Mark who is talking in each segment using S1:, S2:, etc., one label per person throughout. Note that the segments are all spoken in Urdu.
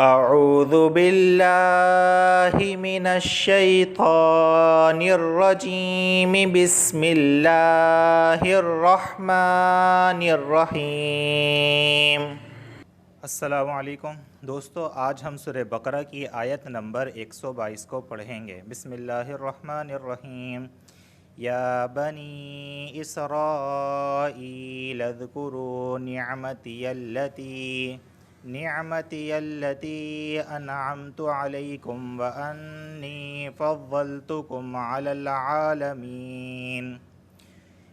S1: اعوذ باللہ من الشیطان الرجیم بسم اللہ الرحمن الرحیم۔ السلام علیکم دوستو، آج ہم سورہ بقرہ کی آیت نمبر 122 کو پڑھیں گے۔ بسم اللہ الرحمن الرحیم۔ یا بنی اسرائیل اذکروا نعمتی التي انعمت علیکم وانی فضلتکم علی العالمین۔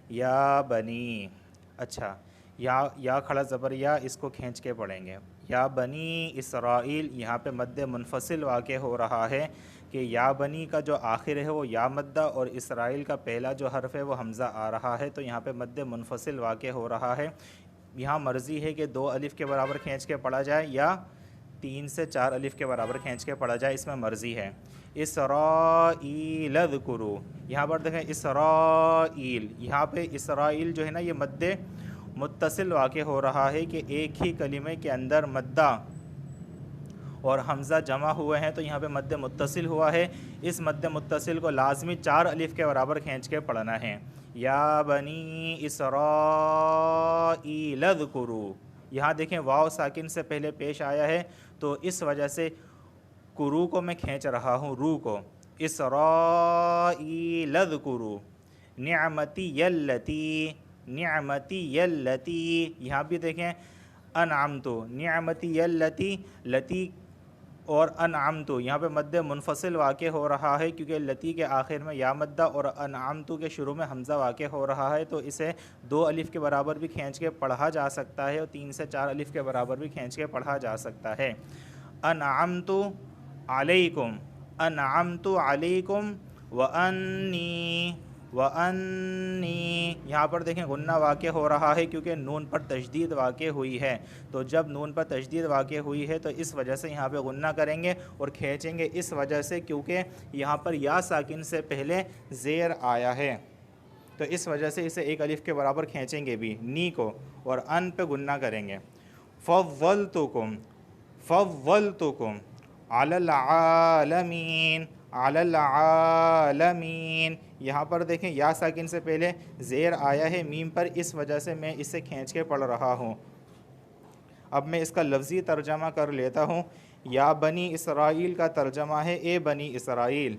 S1: یا بنی، اچھا یا کھڑا زبر یا، اس کو کھینچ کے پڑھیں گے۔ یا بنی اسرائیل، یہاں پہ مد منفصل واقع ہو رہا ہے کہ یا بنی کا جو آخر ہے وہ یا مدہ، اور اسرائیل کا پہلا جو حرف ہے وہ حمزہ آ رہا ہے، تو یہاں پہ مد منفصل واقع ہو رہا ہے۔ یہاں مرضی ہے کہ 2 الف کے برابر کھینچ کے پڑھا جائے یا 3 سے 4 الف کے برابر کھینچ کے پڑھا جائے، اس میں مرضی ہے۔ اسرائیل اذکروا، یہاں پر دیکھیں اسرائیل، یہاں پہ اسرائیل جو ہے نا یہ مد متصل واقع ہو رہا ہے کہ ایک ہی کلمے کے اندر مدہ اور حمزہ جمع ہوئے ہیں، تو یہاں پہ مد متصل ہوا ہے۔ اس مد متصل کو لازمی 4 الف کے برابر کھینچ کے پڑھنا ہے۔ یا بنی اسرائیل اذکروا، یہاں دیکھیں واو ساکن سے پہلے پیش آیا ہے، تو اس وجہ سے کرو کو میں کھینچ رہا ہوں، رو کو۔ اسرائیل اذکروا نعمتی التی، یہاں بھی دیکھیں انعمتو، نعمتی التی، لتی اور انعمتو، یہاں پہ مد منفصل واقع ہو رہا ہے کیونکہ لتی کے آخر میں یا مدہ اور انعمتو کے شروع میں حمزہ واقع ہو رہا ہے، تو اسے 2 الف کے برابر بھی کھینچ کے پڑھا جا سکتا ہے اور 3 سے 4 الف کے برابر بھی کھینچ کے پڑھا جا سکتا ہے۔ انعمتو علیکم وَأَنِّي، یہاں پر دیکھیں غنہ واقع ہو رہا ہے کیونکہ نون پر تشدید واقع ہوئی ہے، تو جب نون پر تشدید واقع ہوئی ہے تو اس وجہ سے یہاں پہ غنہ کریں گے اور کھینچیں گے، اس وجہ سے کیونکہ یہاں پر یا ساکن سے پہلے زیر آیا ہے، تو اس وجہ سے اسے 1 الف کے برابر کھینچیں گے بھی، نی کو، اور ان پہ غنہ کریں گے۔ فضلتکم علی العالمین، یہاں پر دیکھیں یا ساکن سے پہلے زیر آیا ہے میم پر، اس وجہ سے میں اسے کھینچ کے پڑھ رہا ہوں۔ اب میں اس کا لفظی ترجمہ کر لیتا ہوں۔ یا بنی اسرائیل کا ترجمہ ہے اے بنی اسرائیل،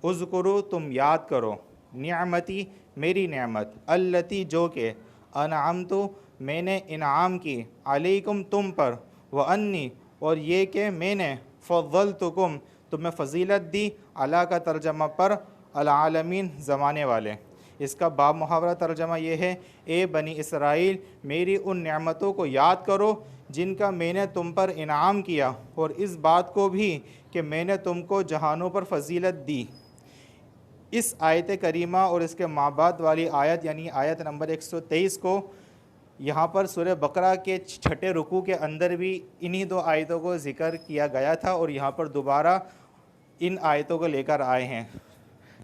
S1: اذکروا تم یاد کرو، نعمتی میری نعمت، التی جو کہ، انعمت میں نے انعام کی، علیکم تم پر، وانی اور یہ کہ میں نے، فضلتکم تمہیں فضیلت دی، علی کا ترجمہ پر، العالمین زمانے والے۔ اس کا باب محاورہ ترجمہ یہ ہے، اے بنی اسرائیل میری ان نعمتوں کو یاد کرو جن کا میں نے تم پر انعام کیا، اور اس بات کو بھی کہ میں نے تم کو جہانوں پر فضیلت دی۔ اس آیت کریمہ اور اس کے مابعد والی آیت یعنی آیت نمبر 123 کو یہاں پر سورہ بقرہ کے 6 رکوع کے اندر بھی انہی 2 آیتوں کو ذکر کیا گیا تھا، اور یہاں پر دوبارہ ان آیتوں کو لے کر آئے ہیں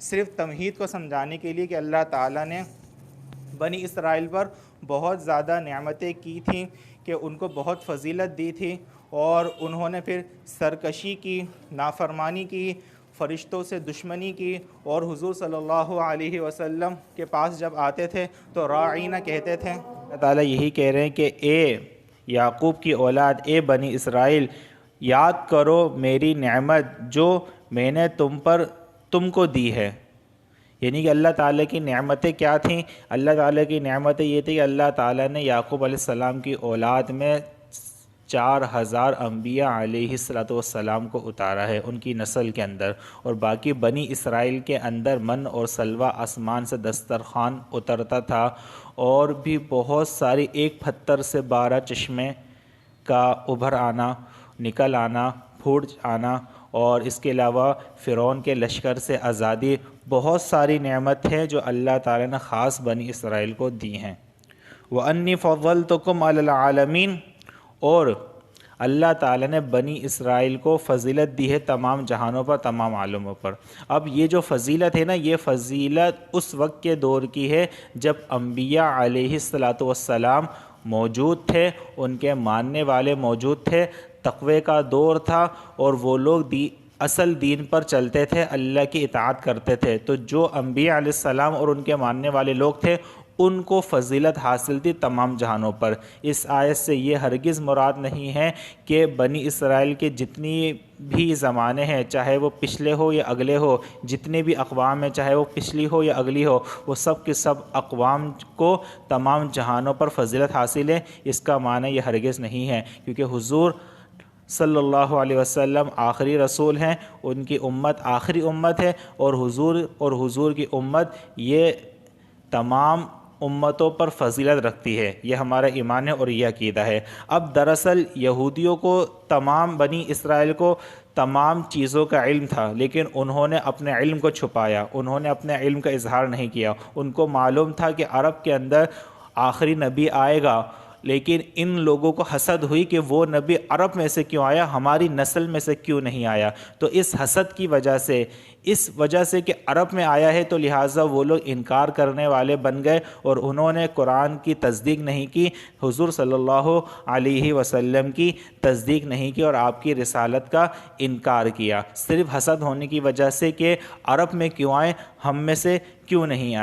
S1: صرف تمہید کو سمجھانے کے لیے کہ اللہ تعالیٰ نے بنی اسرائیل پر بہت زیادہ نعمتیں کی تھیں، کہ ان کو بہت فضیلت دی تھی، اور انہوں نے پھر سرکشی کی، نافرمانی کی، فرشتوں سے دشمنی کی، اور حضور صلی اللہ علیہ وسلم کے پاس جب آتے تھے تو راعینہ کہتے تھے۔ اللہ تعالیٰ یہی کہہ رہے ہیں کہ اے یعقوب کی اولاد، اے بنی اسرائیل یاد کرو میری نعمت جو میں نے تم کو دی ہے، یعنی کہ اللہ تعالیٰ کی نعمتیں کیا تھیں؟ اللہ تعالیٰ کی نعمتیں یہ تھی کہ اللہ تعالیٰ نے یعقوب علیہ السلام کی اولاد میں 4000 انبیاء علیہ السلام کو اتارا ہے ان کی نسل کے اندر، اور باقی بنی اسرائیل کے اندر من اور سلوہ آسمان سے دسترخوان اترتا تھا، اور بھی بہت ساری، 1 پتھر سے 12 چشمے کا ابھر آنا، نکل آنا، پھوٹ آنا، اور اس کے علاوہ فرعون کے لشکر سے آزادی، بہت ساری نعمت ہیں جو اللہ تعالیٰ نے خاص بنی اسرائیل کو دی ہیں۔ وَأَنِّي فَضَّلْتُكُمْ عَلَى الْعَالَمِينَ، اور اللہ تعالیٰ نے بنی اسرائیل کو فضیلت دی ہے تمام جہانوں پر، تمام عالموں پر۔ اب یہ جو فضیلت ہے نا، یہ فضیلت اس وقت کے دور کی ہے جب انبیاء علیہ السلام موجود تھے، ان کے ماننے والے موجود تھے،
S2: تقوی کا دور تھا اور وہ لوگ اصل دین پر چلتے تھے، اللہ کی اطاعت کرتے تھے، تو جو انبیاء علیہ السلام اور ان کے ماننے والے لوگ تھے ان کو فضیلت حاصل تھی تمام جہانوں پر۔ اس آیت سے یہ ہرگز مراد نہیں ہے کہ بنی اسرائیل کے جتنی بھی زمانے ہیں، چاہے وہ پچھلے ہو یا اگلے ہو، جتنے بھی اقوام ہیں چاہے وہ پچھلی ہو یا اگلی ہو، وہ سب کے سب اقوام کو تمام جہانوں پر فضیلت حاصل ہے، اس کا معنی یہ ہرگز نہیں ہے، کیونکہ حضور صلی اللہ علیہ وسلم آخری رسول ہیں، ان کی امت آخری امت ہے، اور حضور کی امت یہ تمام امتوں پر فضیلت رکھتی ہے، یہ ہمارا ایمان ہے اور یہ عقیدہ ہے۔ اب دراصل یہودیوں کو تمام بنی اسرائیل کو تمام چیزوں کا علم تھا، لیکن انہوں نے اپنے علم کو چھپایا، انہوں نے اپنے علم کا اظہار نہیں کیا۔ ان کو معلوم تھا کہ عرب کے اندر آخری نبی آئے گا، لیکن ان لوگوں کو حسد ہوئی کہ وہ نبی عرب میں سے کیوں آیا، ہماری نسل میں سے کیوں نہیں آیا۔ تو اس حسد کی وجہ سے، اس وجہ سے کہ عرب میں آیا ہے، تو لہٰذا وہ لوگ انکار کرنے والے بن گئے اور انہوں نے قرآن کی تصدیق نہیں کی، حضور صلی اللہ علیہ وسلم کی تصدیق نہیں کی اور آپ کی رسالت کا انکار کیا، صرف حسد ہونے کی وجہ سے کہ عرب میں کیوں آئے، ہم میں سے کیوں نہیں آئے۔